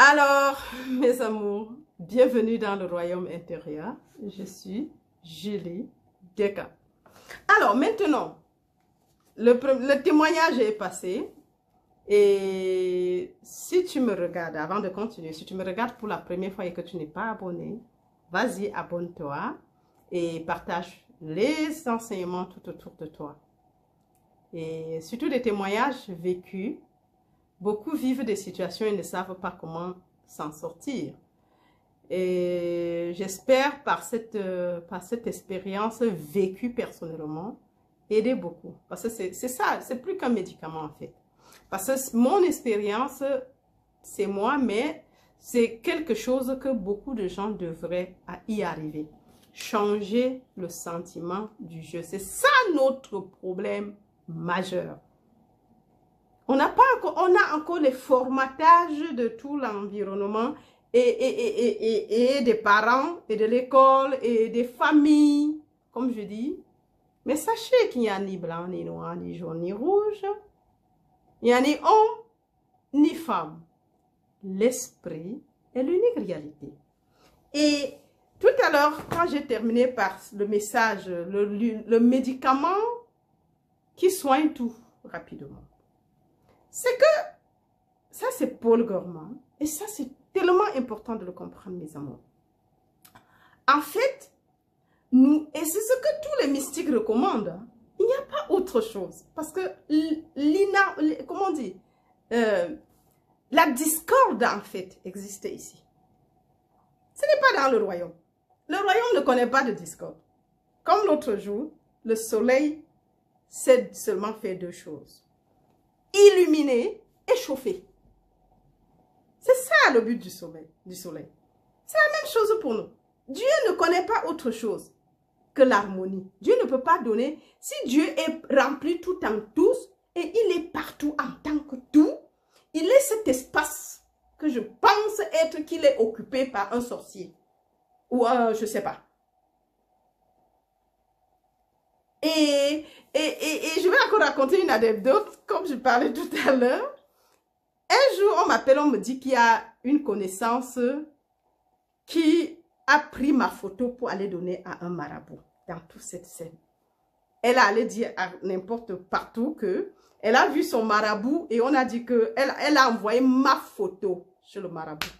Alors, mes amours, bienvenue dans le royaume intérieur. Je suis Julie Deka. Alors, maintenant, le témoignage est passé. Et si tu me regardes, avant de continuer, si tu me regardes pour la première fois et que tu n'es pas abonné, vas-y, abonne-toi et partage les enseignements tout autour de toi. Et surtout des témoignages vécus. Beaucoup vivent des situations et ne savent pas comment s'en sortir. Et j'espère par cette expérience vécue personnellement, aider beaucoup. Parce que c'est ça, c'est plus qu'un médicament en fait. Parce que mon expérience, c'est moi, mais c'est quelque chose que beaucoup de gens devraient y arriver. Changer le sentiment du jeu. C'est ça notre problème majeur. On a encore les formatages de tout l'environnement et des parents et de l'école et des familles, comme je dis. Mais sachez qu'il n'y a ni blanc, ni noir, ni jaune, ni rouge. Il n'y a ni homme, ni femme. L'esprit est l'unique réalité. Et tout à l'heure, quand j'ai terminé par le message, le médicament qui soigne tout rapidement, c'est que ça, c'est Paul Gorman. Et ça, c'est tellement important de le comprendre, mes amours. En fait, et c'est ce que tous les mystiques recommandent. Il n'y a pas autre chose. Parce que comment on dit? La discorde, en fait, existait ici. Ce n'est pas dans le royaume. Le royaume ne connaît pas de discorde. Comme l'autre jour, le soleil sait seulement faire deux choses. Illuminer et chauffer. C'est ça le but du soleil. C'est la même chose pour nous. Dieu ne connaît pas autre chose que l'harmonie. Dieu ne peut pas donner. Si Dieu est rempli tout en tous et il est partout en tant que tout, il est cet espace que je pense être qu'il est occupé par un sorcier. Ou je ne sais pas. Et je vais encore raconter une anecdote, comme je parlais tout à l'heure. Un jour, on m'appelle, on me dit qu'il y a une connaissance qui a pris ma photo pour aller donner à un marabout dans toute cette scène. Elle allait dire à n'importe partout que elle a vu son marabout et on a dit que elle a envoyé ma photo chez le marabout.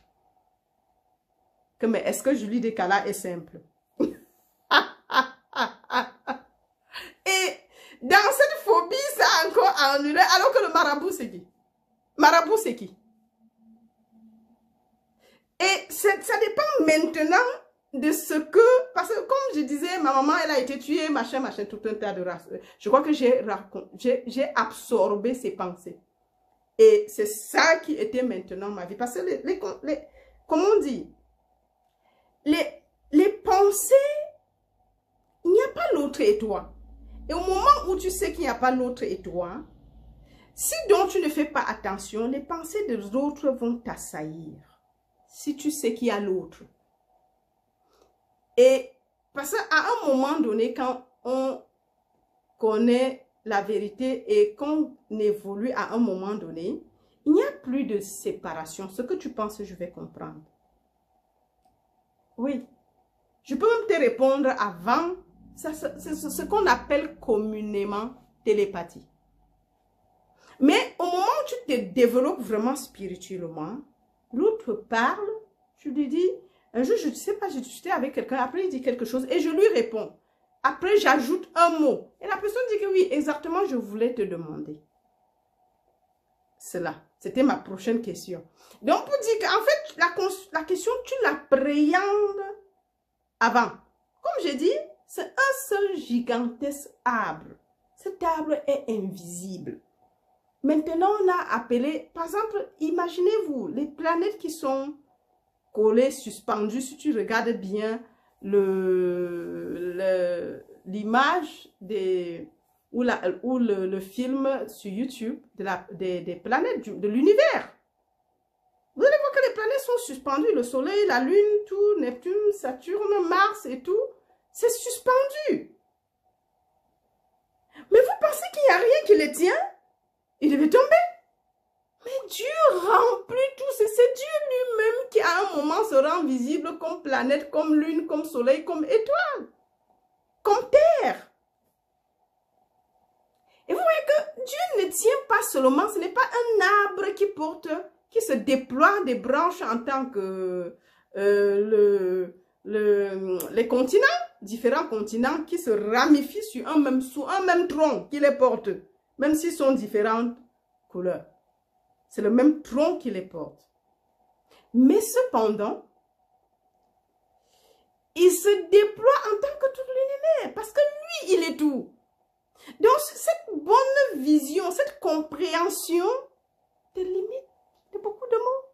Que mais est-ce que Julie Dekala est simple? Et dans cette phobie, ça a encore annulé, alors que le marabout, c'est qui? Marabout, c'est qui? Et ça dépend maintenant de ce que... Parce que comme je disais, ma maman, elle a été tuée, machin, tout un tas de races. Je crois que j'ai absorbé ses pensées. Et c'est ça qui était maintenant ma vie. Parce que comment on dit? Les pensées, il n'y a pas l'autre et toi. Et au moment où tu sais qu'il n'y a pas l'autre et toi, si donc tu ne fais pas attention, les pensées des autres vont t'assaillir. Si tu sais qu'il y a l'autre. Et parce qu'à un moment donné, quand on connaît la vérité et qu'on évolue à un moment donné, il n'y a plus de séparation. Ce que tu penses, je vais comprendre. Oui. Je peux même te répondre avant. C'est ce qu'on appelle communément télépathie. Mais au moment où tu te développes vraiment spirituellement, l'autre parle, tu lui dis, un jour, je ne sais pas, je discutais avec quelqu'un, après il dit quelque chose et je lui réponds. Après, j'ajoute un mot. Et la personne dit que oui, exactement, je voulais te demander. Cela, c'était ma prochaine question. Donc, pour dire qu'en fait, la question, tu l'appréhendes avant. Comme j'ai dit, c'est un seul gigantesque arbre. Cet arbre est invisible. Maintenant, on a appelé, par exemple, imaginez-vous, les planètes qui sont collées, suspendues, si tu regardes bien l'image ou le film sur YouTube des planètes de l'univers. Vous allez voir que les planètes sont suspendues, le Soleil, la Lune, tout, Neptune, Saturne, Mars et tout, c'est suspendu. Mais vous pensez qu'il n'y a rien qui les tient? Il devait tomber. Mais Dieu remplit tout. C'est Dieu rend visible comme planète, comme lune, comme soleil, comme étoile, comme terre. Et vous voyez que Dieu ne tient pas seulement, ce n'est pas un arbre qui porte, qui se déploie des branches en tant que les continents, différents continents qui se ramifient sous un même tronc qui les porte, même s'ils sont différentes couleurs. C'est le même tronc qui les porte. Mais cependant, il se déploie en tant que tout l'univers, parce que lui, il est tout. Donc, cette bonne vision, cette compréhension te limite de beaucoup de mots.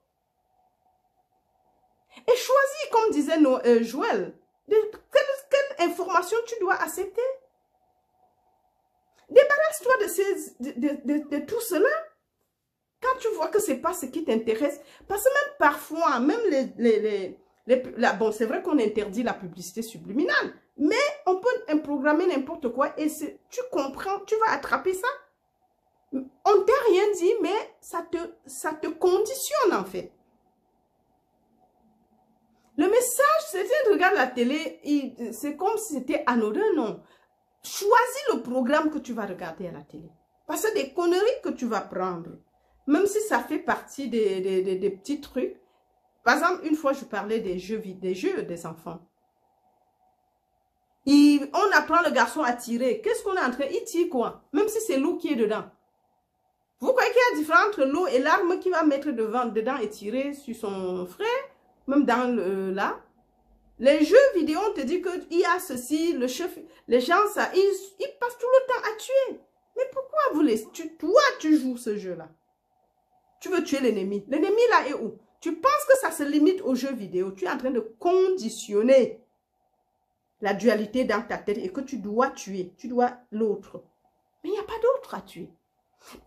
Et choisis, comme disait Joël, quelle information tu dois accepter. Débarrasse-toi de tout cela. Quand tu vois que ce n'est pas ce qui t'intéresse, parce que même parfois, même bon, c'est vrai qu'on interdit la publicité subliminale, mais on peut programmer n'importe quoi et tu comprends, tu vas attraper ça. On ne t'a rien dit, mais ça te conditionne en fait. Le message, c'est tu regardes la télé, c'est comme si c'était anodin, non. Choisis le programme que tu vas regarder à la télé. Parce que des conneries que tu vas prendre, même si ça fait partie des petits trucs. Par exemple, une fois, je parlais des jeux des enfants. On apprend le garçon à tirer. Qu'est-ce qu'on est en train? Il tire quoi? Même si c'est l'eau qui est dedans. Vous croyez qu'il y a une différence entre l'eau et l'arme qu'il va mettre dedans et tirer sur son frère? Même dans là. Les jeux vidéo, on te dit qu'il y a ceci, le chef, les gens, ça, ils passent tout le temps à tuer. Mais pourquoi toi, tu joues ce jeu-là? Tu veux tuer l'ennemi. L'ennemi là est où? Tu penses que ça se limite aux jeux vidéo. Tu es en train de conditionner la dualité dans ta tête et que tu dois tuer. Tu dois l'autre. Mais il n'y a pas d'autre à tuer.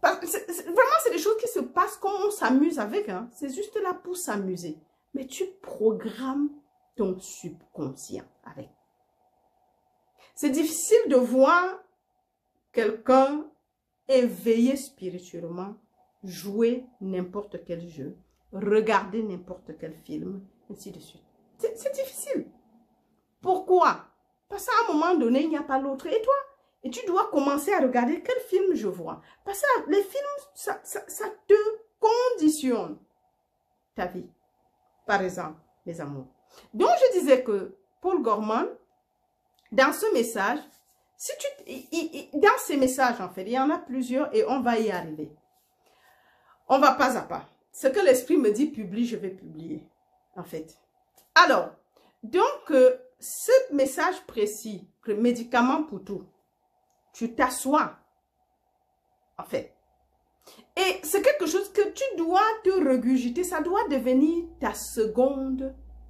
Vraiment, c'est des choses qui se passent quand on s'amuse avec. Hein. C'est juste là pour s'amuser. Mais tu programmes ton subconscient avec. C'est difficile de voir quelqu'un éveillé spirituellement jouer n'importe quel jeu, regarder n'importe quel film, ainsi de suite. C'est difficile. Pourquoi? Parce qu'à un moment donné, il n'y a pas l'autre. Et toi? Et tu dois commencer à regarder quel film je vois. Parce que les films, ça te conditionne ta vie. Par exemple, mes amours. Donc, je disais que Paul Gorman, dans ce message, dans ces messages, en fait, il y en a plusieurs et on va y arriver. On va pas à pas. Ce que l'esprit me dit, publie, je vais publier, en fait. Alors, donc, ce message précis, le médicament pour tout, tu t'assois, en fait. Et c'est quelque chose que tu dois te regurgiter, ça doit devenir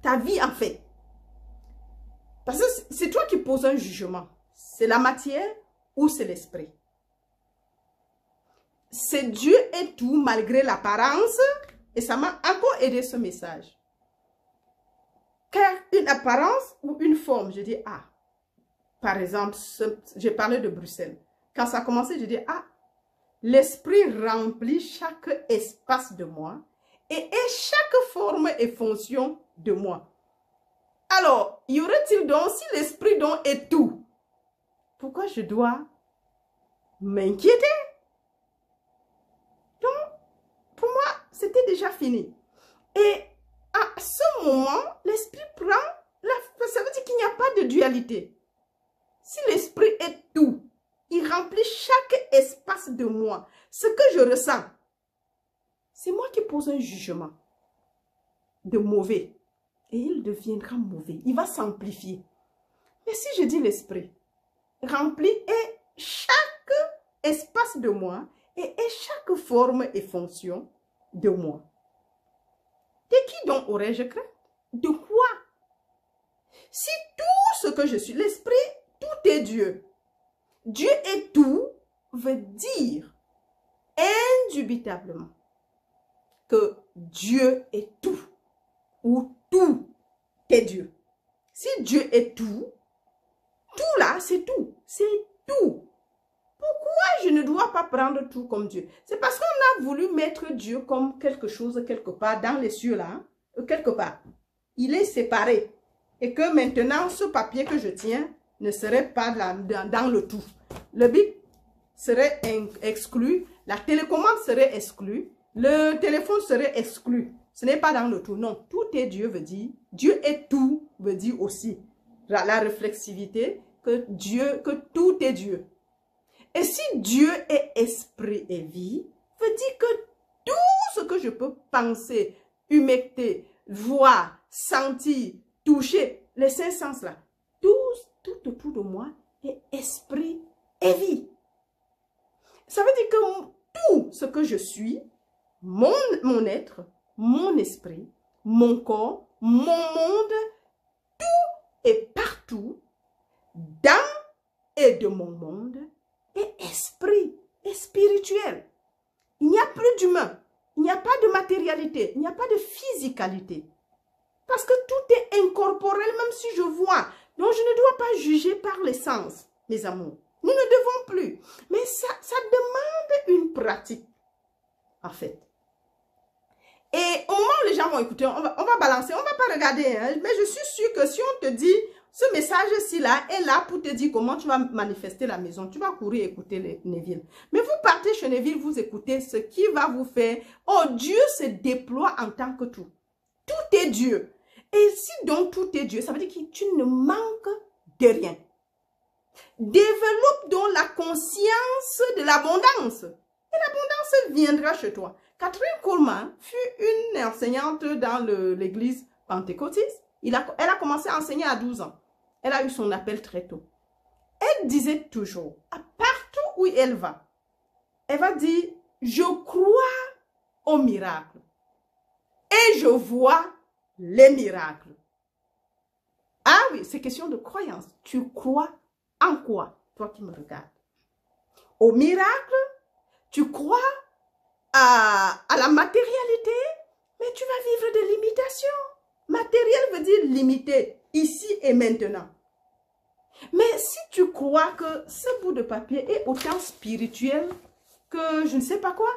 ta vie, en fait. Parce que c'est toi qui poses un jugement. C'est la matière ou c'est l'esprit. C'est Dieu et tout malgré l'apparence. Et ça m'a encore aidé ce message. Car une apparence ou une forme, je dis, ah, par exemple, j'ai parlé de Bruxelles. Quand ça a commencé, je dis, ah, l'esprit remplit chaque espace de moi et chaque forme et fonction de moi. Alors, y aurait-il donc, si l'esprit donc est tout, pourquoi je dois m'inquiéter? Donc, pour moi, c'était déjà fini. Et à ce moment, l'esprit prend, ça veut dire qu'il n'y a pas de dualité. Si l'esprit est tout, il remplit chaque espace de moi. Ce que je ressens, c'est moi qui pose un jugement de mauvais. Et il deviendra mauvais. Il va s'amplifier. Mais si je dis l'esprit, remplit et chaque espace de moi et chaque forme et fonction de moi. De qui donc aurais-je crainte? De quoi? Si tout ce que je suis, l'esprit, tout est Dieu. Dieu est tout veut dire indubitablement que Dieu est tout ou tout est Dieu. Si Dieu est tout, tout là, c'est tout. C'est tout. Pourquoi je ne dois pas prendre tout comme Dieu? C'est parce qu'on a voulu mettre Dieu comme quelque chose quelque part dans les cieux là, quelque part. il est séparé. Et que maintenant, ce papier que je tiens ne serait pas dans le tout. Le bip serait exclu, la télécommande serait exclue, le téléphone serait exclu. Ce n'est pas dans le tout. Non, tout est Dieu veut dire. Dieu est tout veut dire aussi. La réflexivité, que tout est Dieu. Et si Dieu est esprit et vie, veut dire que tout ce que je peux penser, humecter, voir, sentir, toucher, les 5 sens là, tout autour de moi est esprit et vie. Ça veut dire que tout ce que je suis, mon être, mon esprit, mon corps, mon monde, tout est partout, dans et de mon monde, est esprit, est spirituel. Il n'y a plus d'humain, il n'y a pas de matérialité, il n'y a pas de physicalité. Parce que tout est incorporel, même si je vois. Donc, je ne dois pas juger par les sens, mes amours. Nous ne devons plus. Mais ça demande une pratique, en fait. Et au moment où les gens vont écouter, on va balancer, on ne va pas regarder. Hein, mais je suis sûre que si on te dit, ce message-ci là est là pour te dire comment tu vas manifester la maison, tu vas courir écouter les Neville. Mais vous partez chez Neville, vous écoutez ce qui va vous faire. Oh, Dieu se déploie en tant que tout. Tout est Dieu. Et si donc tout est Dieu, ça veut dire que tu ne manques de rien. Développe donc la conscience de l'abondance. Et l'abondance viendra chez toi. Catherine Kuhlman fut une enseignante dans l'église pentecôtiste. Elle a commencé à enseigner à 12 ans. Elle a eu son appel très tôt. Elle disait toujours, à partout où elle va dire, je crois au miracle. Et je vois les miracles. Ah oui, c'est question de croyance. Tu crois en quoi, toi qui me regardes? Au miracle, tu crois à la matérialité, mais tu vas vivre des limitations. Matériel veut dire limité, ici et maintenant. Mais si tu crois que ce bout de papier est autant spirituel que je ne sais pas quoi,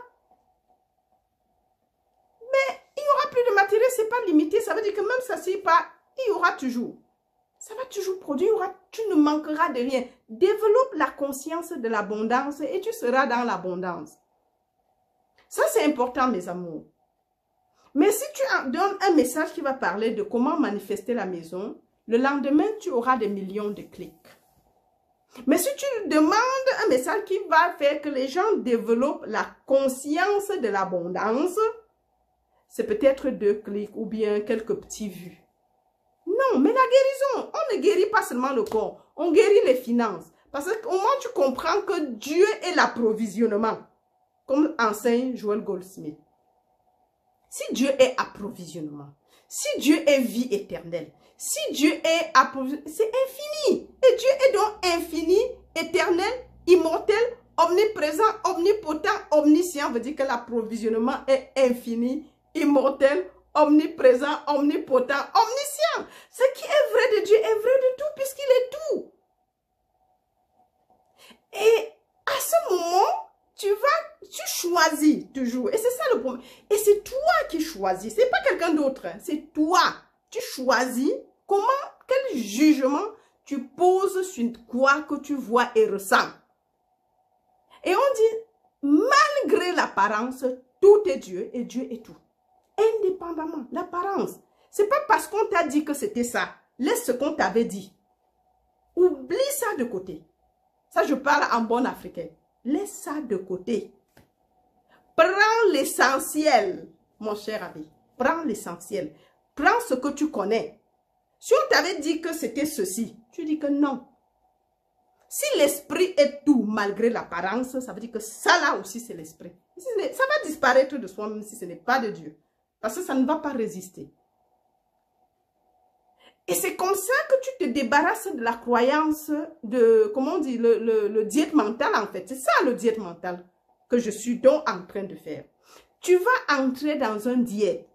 mais il n'y aura plus de matériel, ce n'est pas limité. Ça veut dire que même ça, si pas, il y aura toujours. Ça va toujours produire, tu ne manqueras de rien. Développe la conscience de l'abondance et tu seras dans l'abondance. Ça, c'est important, mes amours. Mais si tu donnes un message qui va parler de comment manifester la maison, le lendemain, tu auras des millions de clics. Mais si tu demandes un message qui va faire que les gens développent la conscience de l'abondance, c'est peut-être 2 clics ou bien quelques petits vues. Non, mais la guérison, on ne guérit pas seulement le corps, on guérit les finances. Parce qu'au moins tu comprends que Dieu est l'approvisionnement, comme enseigne Joel Goldsmith. Si Dieu est approvisionnement, si Dieu est vie éternelle, si Dieu est approvisionnement, c'est infini. Et Dieu est donc infini, éternel, immortel, omniprésent, omnipotent, omniscient. Veut dire que l'approvisionnement est infini, immortel, omniprésent, omnipotent, omniscient. Ce qui est vrai de Dieu est vrai de tout puisqu'il est tout. Et à ce moment, tu choisis toujours. Et c'est ça le problème. Et c'est toi qui choisis. C'est pas quelqu'un d'autre. Hein. C'est toi. Tu choisis quel jugement tu poses sur quoi que tu vois et ressens. Et on dit, malgré l'apparence, tout est Dieu et Dieu est tout. Indépendamment, l'apparence. C'est pas parce qu'on t'a dit que c'était ça. Laisse ce qu'on t'avait dit. Oublie ça de côté. Ça, je parle en bon africain. Laisse ça de côté. Prends l'essentiel, mon cher ami. Prends l'essentiel. Prends ce que tu connais. Si on t'avait dit que c'était ceci, tu dis que non. Si l'esprit est tout malgré l'apparence, ça veut dire que ça là aussi c'est l'esprit. Ça va disparaître de soi-même si ce n'est pas de Dieu. Parce que ça ne va pas résister. Et c'est comme ça que tu te débarrasses de la croyance de, comment on dit, le diète mental en fait. C'est ça le diète mental que je suis donc en train de faire. Tu vas entrer dans un diète.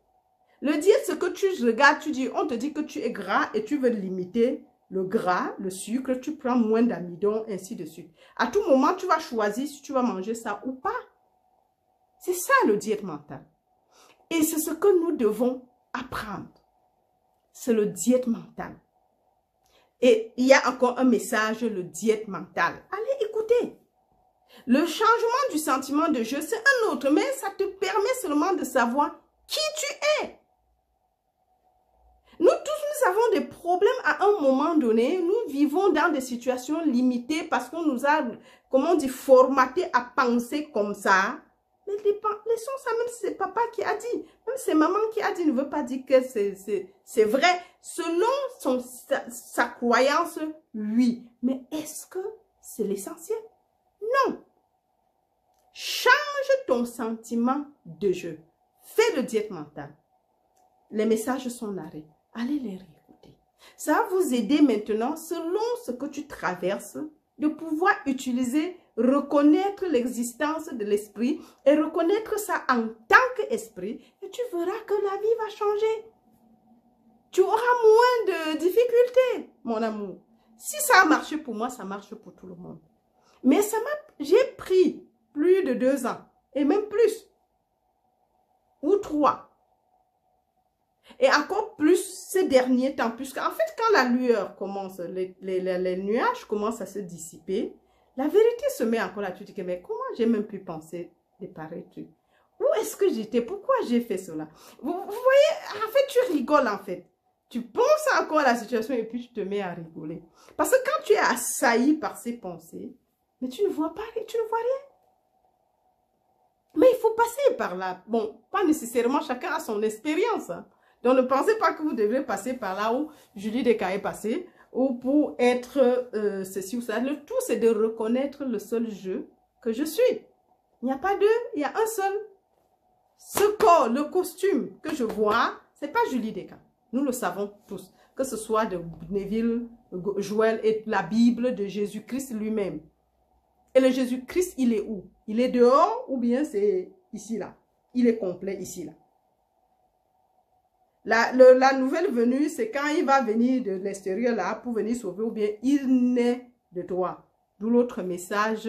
Le diète, c'est que tu regardes, on te dit que tu es gras et tu veux limiter le gras, le sucre, tu prends moins d'amidon, ainsi de suite. À tout moment, tu vas choisir si tu vas manger ça ou pas. C'est ça le diète mental. Et c'est ce que nous devons apprendre. c'est le diète mental. Et il y a encore un message, le diète mental. Allez écouter. Le changement du sentiment de je, c'est un autre, mais ça te permet seulement de savoir qui tu es. Nous tous, nous avons des problèmes à un moment donné. Nous vivons dans des situations limitées parce qu'on nous a, comment on dit, formaté à penser comme ça. Mais laissons ça, même si c'est papa qui a dit, même si c'est maman qui a dit, ne veut pas dire que c'est vrai. Selon sa croyance, oui. Mais est-ce que c'est l'essentiel? Non. Change ton sentiment de je. Fais le diète mental. Les messages sont narrés. Allez les réécouter. Ça va vous aider maintenant, selon ce que tu traverses, de pouvoir utiliser, reconnaître l'existence de l'esprit et reconnaître ça en tant qu'esprit. Et tu verras que la vie va changer. Tu auras moins de difficultés, mon amour. Si ça a marché pour moi, ça marche pour tout le monde. Mais j'ai pris plus de 2 ans, et même plus, ou 3. Et encore plus ces derniers temps, puisque en fait, quand la lueur commence, les nuages commencent à se dissiper, la vérité se met encore là. Tu te dis, mais comment j'ai même pu penser de pareils trucs? Où est-ce que j'étais? Pourquoi j'ai fait cela? Vous voyez, en fait, tu rigoles en fait. Tu penses encore à la situation et puis tu te mets à rigoler. Parce que quand tu es assailli par ces pensées, mais tu ne vois pas, tu ne vois rien. Mais il faut passer par là. Bon, pas nécessairement, chacun a son expérience. Hein. Donc, ne pensez pas que vous devez passer par là où Julie Deka est passée, ou pour être ceci ou ça. Le tout, c'est de reconnaître le seul je que je suis. Il n'y a pas deux, il y a un seul. Ce corps, le costume que je vois, ce n'est pas Julie Deka. Nous le savons tous. Que ce soit de Neville, Joël et la Bible de Jésus-Christ lui-même. Et le Jésus-Christ, il est où? Il est dehors ou bien c'est ici, là? Il est complet ici, là. La nouvelle venue, c'est quand il va venir de l'extérieur là pour venir sauver ou bien il naît de toi. D'où l'autre message,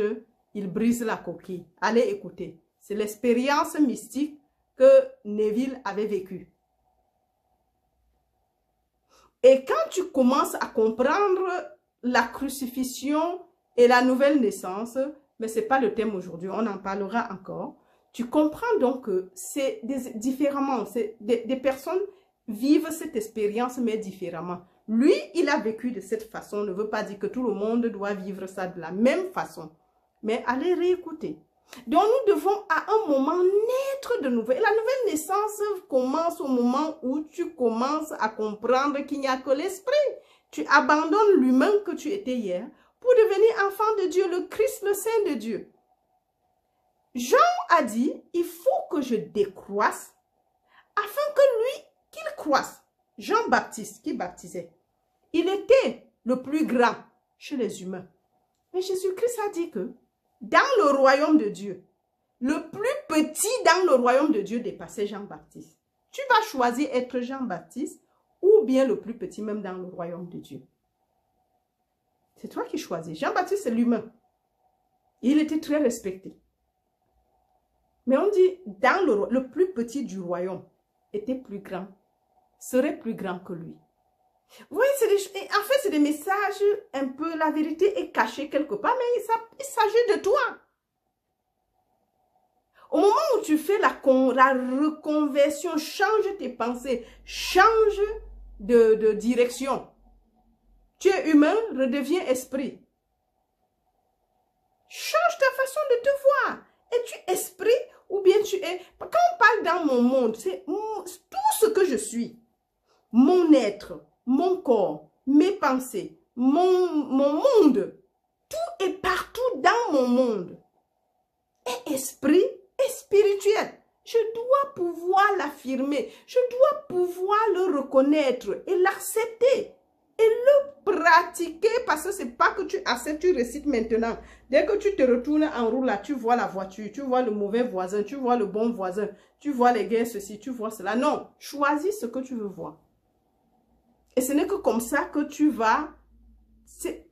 il brise la coquille. Allez écouter. C'est l'expérience mystique que Neville avait vécue. Et quand tu commences à comprendre la crucifixion et la nouvelle naissance, mais ce n'est pas le thème aujourd'hui, on en parlera encore. Tu comprends donc que c'est différemment, des personnes vivent cette expérience, mais différemment. Lui, il a vécu de cette façon, ne veut pas dire que tout le monde doit vivre ça de la même façon. Mais allez réécouter. Donc, nous devons à un moment naître de nouveau. Et la nouvelle naissance commence au moment où tu commences à comprendre qu'il n'y a que l'esprit. Tu abandonnes l'humain que tu étais hier pour devenir enfant de Dieu, le Christ, le Saint de Dieu. Jean a dit, il faut que je décroisse afin que lui, qu'il croisse. Jean-Baptiste qui baptisait, il était le plus grand chez les humains. Mais Jésus-Christ a dit que dans le royaume de Dieu, le plus petit dans le royaume de Dieu dépassait Jean-Baptiste. Tu vas choisir être Jean-Baptiste ou bien le plus petit même dans le royaume de Dieu. C'est toi qui choisis. Jean-Baptiste, c'est l'humain. Il était très respecté. Mais on dit, dans le plus petit du royaume était plus grand, serait plus grand que lui. Vous voyez, en fait, c'est des messages un peu, la vérité est cachée quelque part, mais il s'agit de toi. Au moment où tu fais la reconversion, change tes pensées, change de direction. Tu es humain, redeviens esprit. Change ta façon de te voir. Es-tu esprit ou bien tu es... Quand on parle dans mon monde, c'est tout ce que je suis. Mon être, mon corps, mes pensées, mon monde. Tout est partout dans mon monde. Et esprit et spirituel. Je dois pouvoir l'affirmer. Je dois pouvoir le reconnaître et l'accepter. Et le pratiquer parce que ce n'est pas que tu acceptes, tu récites maintenant. Dès que tu te retournes en roue là, tu vois la voiture, tu vois le mauvais voisin, tu vois le bon voisin, tu vois les gains, ceci, tu vois cela. Non, choisis ce que tu veux voir. Et ce n'est que comme ça que tu vas,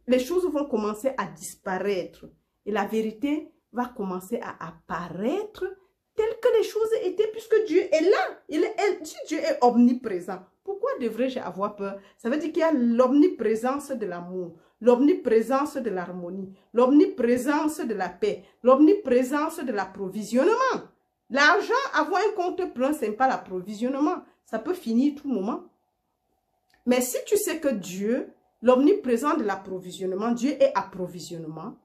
les choses vont commencer à disparaître. Et la vérité va commencer à apparaître telles que les choses étaient, puisque Dieu est là. Si Dieu est omniprésent, pourquoi devrais-je avoir peur? Ça veut dire qu'il y a l'omniprésence de l'amour, l'omniprésence de l'harmonie, l'omniprésence de la paix, l'omniprésence de l'approvisionnement. L'argent, avoir un compte plein, ce n'est pas l'approvisionnement. Ça peut finir tout moment. Mais si tu sais que Dieu, l'omniprésent de l'approvisionnement, Dieu est approvisionnement,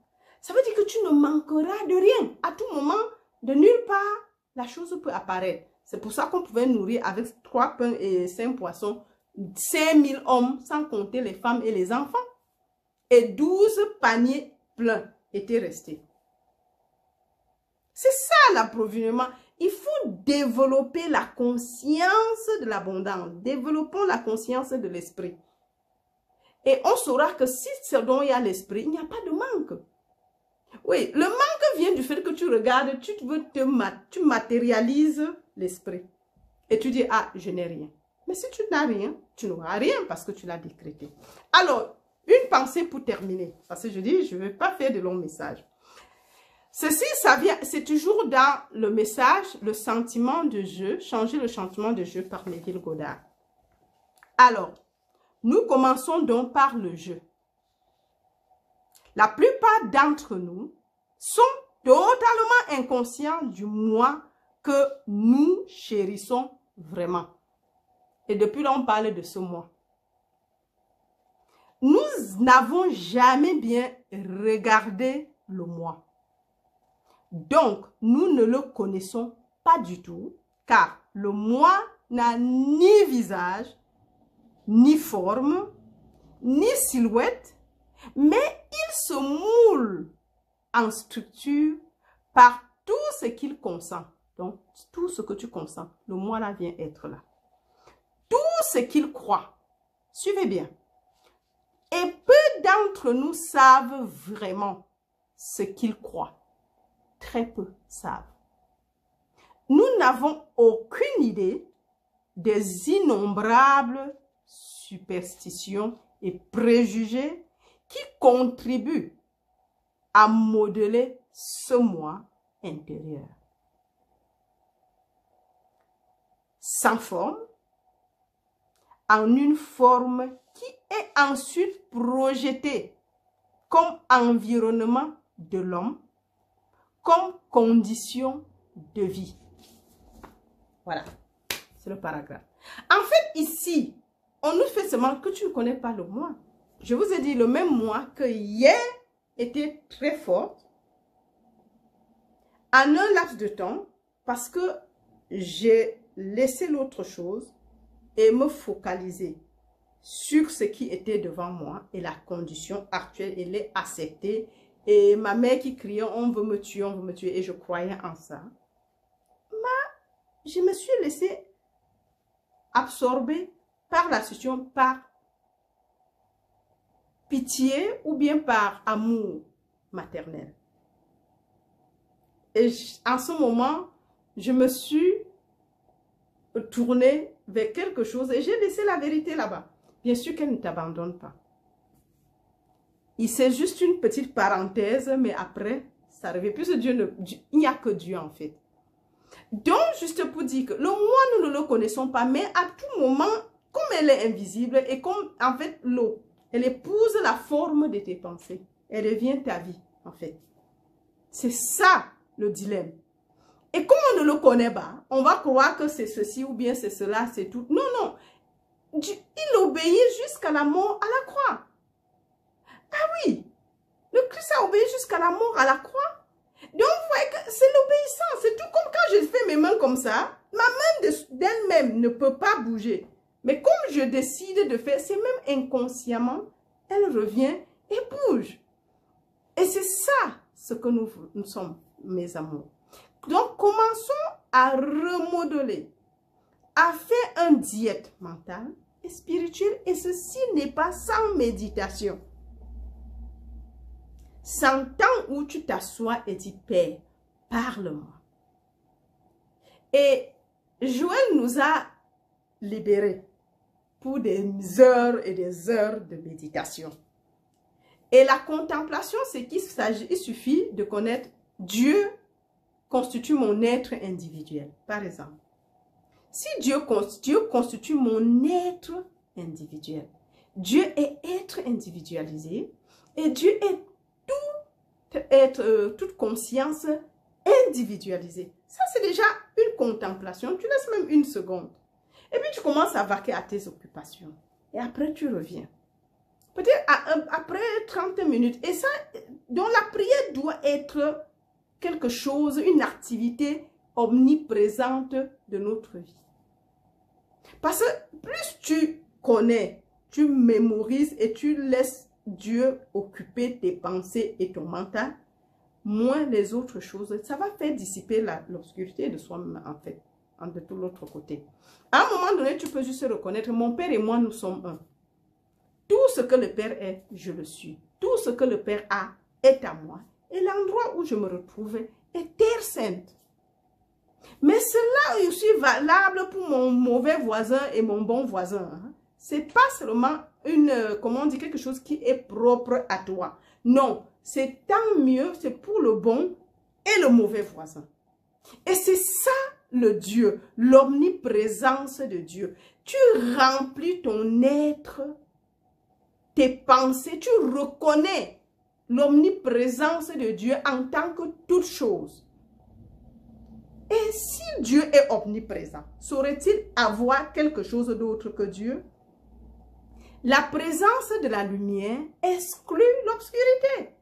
ça veut dire que tu ne manqueras de rien. À tout moment, de nulle part, la chose peut apparaître. C'est pour ça qu'on pouvait nourrir avec 3 pains et 5 poissons 5000 hommes, sans compter les femmes et les enfants. Et 12 paniers pleins étaient restés. C'est ça l'approvisionnement. Il faut développer la conscience de l'abondance. Développons la conscience de l'esprit. Et on saura que si ce dont il y a l'esprit, il n'y a pas de manque. Oui, le manque vient du fait que tu regardes, tu matérialises l'esprit. Et tu dis, ah, je n'ai rien. Mais si tu n'as rien, tu n'auras rien parce que tu l'as décrété. Alors, une pensée pour terminer. Parce que je dis, je ne vais pas faire de longs messages. Ceci, ça vient, c'est toujours dans le message, le sentiment de jeu, changer le sentiment de jeu par Neville Goddard. Alors, nous commençons donc par le jeu. La plupart d'entre nous sont totalement inconscients du moi que nous chérissons vraiment. Et depuis là, on parle de ce moi. Nous n'avons jamais bien regardé le moi. Donc, nous ne le connaissons pas du tout, car le moi n'a ni visage, ni forme, ni silhouette, mais il se moule en structure par tout ce qu'il consent. Donc, tout ce que tu consens, le moi là vient être là. Tout ce qu'il croit, suivez bien. Et peu d'entre nous savent vraiment ce qu'ils croient. Très peu savent. Nous n'avons aucune idée des innombrables superstitions et préjugés qui contribuent à modeler ce moi intérieur. Sans forme, en une forme qui est ensuite projetée comme environnement de l'homme, comme condition de vie. Voilà, c'est le paragraphe. En fait, ici, on nous fait seulement que tu ne connais pas le moi. Je vous ai dit le même moi que hier était très forte en un laps de temps parce que j'ai laissé l'autre chose et me focaliser sur ce qui était devant moi et la condition actuelle et l'ai acceptée. Et ma mère qui criait, on veut me tuer, et je croyais en ça. Mais je me suis laissée absorber par la situation, par pitié ou bien par amour maternel. Et en ce moment, je me suis tournée vers quelque chose et j'ai laissé la vérité là-bas. Bien sûr qu'elle ne t'abandonne pas. C'est juste une petite parenthèse, mais après, ça revient. Puisque Dieu il n'y a que Dieu en fait. Donc, juste pour dire que le moi, nous ne le connaissons pas, mais à tout moment, comme elle est invisible et comme en fait l'eau, elle épouse la forme de tes pensées. Elle devient ta vie en fait. C'est ça le dilemme. Et comme on ne le connaît pas, on va croire que c'est ceci ou bien c'est cela, c'est tout. Non, non. Il obéit jusqu'à la mort à la croix. Ah oui, le Christ a obéi jusqu'à la mort à la croix. Donc, vous voyez que c'est l'obéissance. C'est tout comme quand je fais mes mains comme ça. Ma main d'elle-même ne peut pas bouger. Mais comme je décide de faire, c'est même inconsciemment, elle revient et bouge. Et c'est ça ce que nous sommes, mes amours. Donc, commençons à remodeler, à faire un diète mentale et spirituelle. Et ceci n'est pas sans méditation. Sans temps où tu t'assois et dis, Père, parle-moi. Et Joël nous a libérés pour des heures et des heures de méditation. Et la contemplation, c'est il suffit de connaître Dieu constitue mon être individuel, par exemple. Si Dieu constitue mon être individuel. Dieu est être individualisé et Dieu est toute conscience individualisée. Ça, c'est déjà une contemplation. Tu laisses même une seconde. Et puis, tu commences à vaquer à tes occupations. Et après, tu reviens. Peut-être après 30 minutes. Et ça, donc la prière doit être quelque chose, une activité omniprésente de notre vie. Parce que plus tu connais, tu mémorises et tu laisses Dieu occuper tes pensées et ton mental, moins les autres choses, ça va faire dissiper l'obscurité de soi-même en fait, de tout l'autre côté. À un moment donné, tu peux juste reconnaître, mon Père et moi, nous sommes un. Tout ce que le Père est, je le suis. Tout ce que le Père a est à moi. Et l'endroit où je me retrouve est terre sainte. Mais cela est aussi valable pour mon mauvais voisin et mon bon voisin. Hein. Ce n'est pas seulement comment on dit, quelque chose qui est propre à toi. Non, c'est tant mieux, c'est pour le bon et le mauvais voisin. Et c'est ça le Dieu, l'omniprésence de Dieu. Tu remplis ton être, tes pensées, tu reconnais l'omniprésence de Dieu en tant que toute chose. Et si Dieu est omniprésent, saurait-il avoir quelque chose d'autre que Dieu? La présence de la lumière exclut l'obscurité.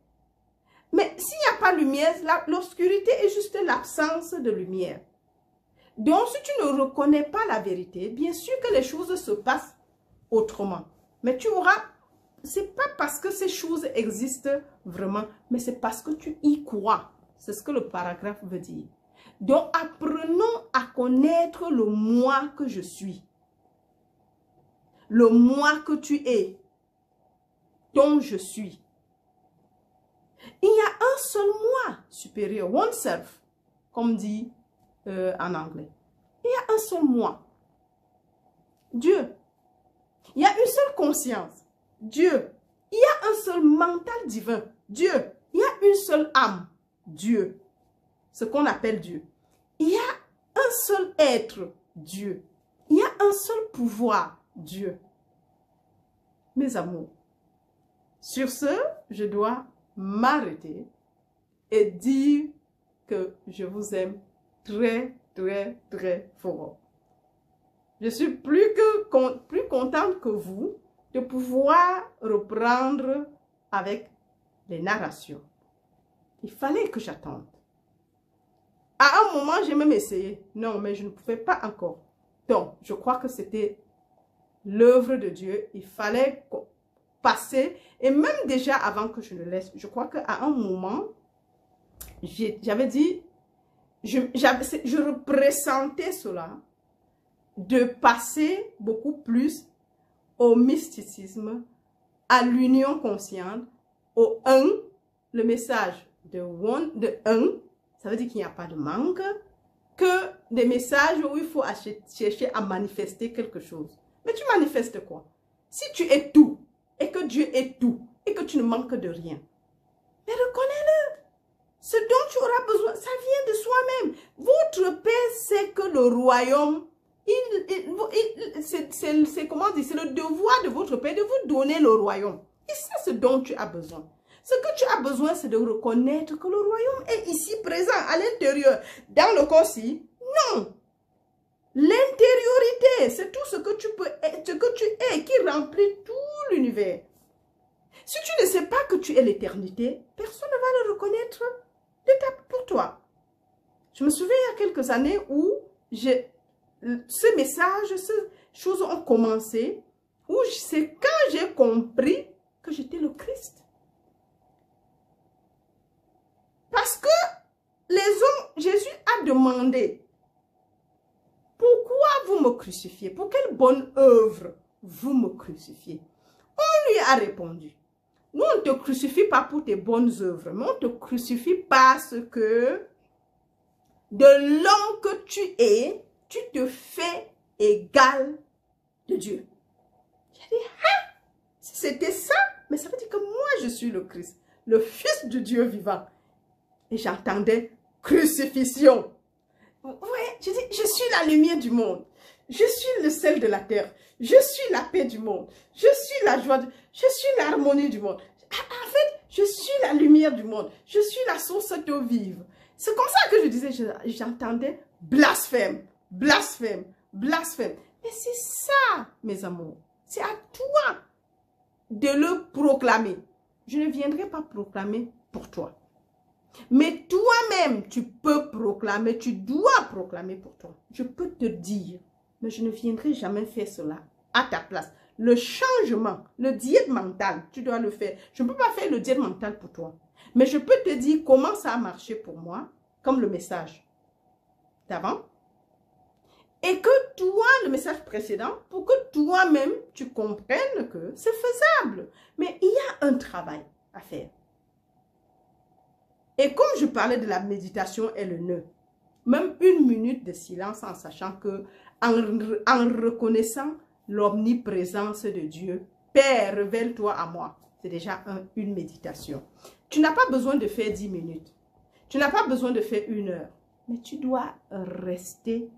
Mais s'il n'y a pas de lumière, l'obscurité est juste l'absence de lumière. Donc, si tu ne reconnais pas la vérité, bien sûr que les choses se passent autrement. Mais tu auras, c'est pas parce que ces choses existent vraiment, mais c'est parce que tu y crois. C'est ce que le paragraphe veut dire. Donc, apprenons à connaître le moi que je suis. Le moi que tu es, dont je suis. Il y a un seul moi supérieur, oneself, comme dit en anglais. Il y a un seul moi, Dieu. Il y a une seule conscience, Dieu. Il y a un seul mental divin, Dieu. Il y a une seule âme, Dieu. Ce qu'on appelle Dieu. Il y a un seul être, Dieu. Il y a un seul pouvoir, Dieu. Mes amours, sur ce, je dois m'arrêter et dire que je vous aime très, très, très fort. Je suis plus contente que vous de pouvoir reprendre avec les narrations. Il fallait que j'attende. À un moment, j'ai même essayé. Non, mais je ne pouvais pas encore. Donc, je crois que c'était l'œuvre de Dieu. Il fallait passer. Et même déjà avant que je le laisse, je crois qu'à un moment, j'avais dit, je représentais cela, de passer beaucoup plus au mysticisme, à l'union consciente, au un, le message de un, ça veut dire qu'il n'y a pas de manque, que des messages où il faut chercher à manifester quelque chose. Mais tu manifestes quoi? Si tu es tout, et que Dieu est tout, et que tu ne manques de rien, mais reconnais-le. Ce dont tu auras besoin, ça vient de soi-même. Votre Père sait que le royaume, c'est comment dire, c'est le devoir de votre Père de vous donner le royaume. Et c'est ce dont tu as besoin. Ce que tu as besoin, c'est de reconnaître que le royaume est ici présent, à l'intérieur. Dans le corps-ci, non. L'intériorité, c'est tout ce que tu peux être, ce que tu es, qui remplit tout l'univers. Si tu ne sais pas que tu es l'éternité, personne ne va le reconnaître pour toi. Je me souviens il y a quelques années où ce message, ces choses ont commencé, où c'est quand j'ai compris que j'étais le Christ. Parce que les hommes, Jésus a demandé, pourquoi vous me crucifiez? Pour quelle bonne œuvre vous me crucifiez? On lui a répondu, nous on ne te crucifie pas pour tes bonnes œuvres, mais on te crucifie parce que de l'homme que tu es, tu te fais égal de Dieu. J'ai dit, ah, si c'était ça, mais ça veut dire que moi je suis le Christ, le Fils de Dieu vivant. Et j'entendais crucifixion. Ouais, je dis, je suis la lumière du monde. Je suis le sel de la terre. Je suis la paix du monde. Je suis la joie. Je suis l'harmonie du monde. En fait, je suis la lumière du monde. Je suis la source d'eau vive. C'est comme ça que je disais, j'entendais blasphème, blasphème, blasphème. Mais c'est ça, mes amours. C'est à toi de le proclamer. Je ne viendrai pas proclamer pour toi. Mais toi-même, tu peux proclamer, tu dois proclamer pour toi. Je peux te dire, mais je ne viendrai jamais faire cela à ta place. Le changement, le diète mental, tu dois le faire. Je ne peux pas faire le diète mental pour toi. Mais je peux te dire comment ça a marché pour moi, comme le message d'avant. Et que toi, le message précédent, pour que toi-même, tu comprennes que c'est faisable. Mais il y a un travail à faire. Et comme je parlais de la méditation et le nœud, même 1 minute de silence en sachant que, en reconnaissant l'omniprésence de Dieu, Père, révèle-toi à moi. C'est déjà une méditation. Tu n'as pas besoin de faire 10 minutes. Tu n'as pas besoin de faire 1 heure. Mais tu dois rester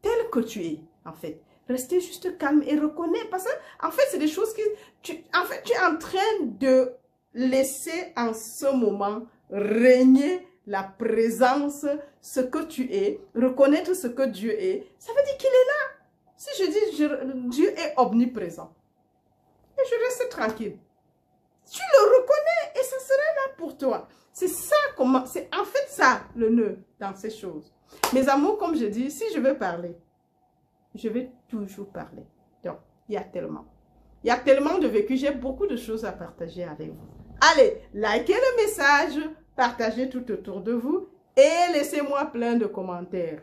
tel que tu es, en fait. Rester juste calme et reconnaître. Parce que, en fait, c'est des choses qui... tu es en train de laisser en ce moment régner la présence, ce que tu es, reconnaître ce que Dieu est. Ça veut dire qu'il est là. Si je dis Dieu est omniprésent, et je reste tranquille. Tu le reconnais et ça sera là pour toi. C'est ça comment, c'est en fait ça le nœud dans ces choses. Mes amours, comme je dis, si je veux parler, je vais toujours parler. Donc, il y a tellement de vécu. J'ai beaucoup de choses à partager avec vous. Allez, likez le message, partagez tout autour de vous et laissez-moi plein de commentaires.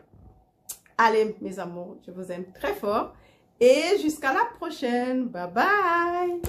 Allez, mes amours, je vous aime très fort et jusqu'à la prochaine. Bye bye.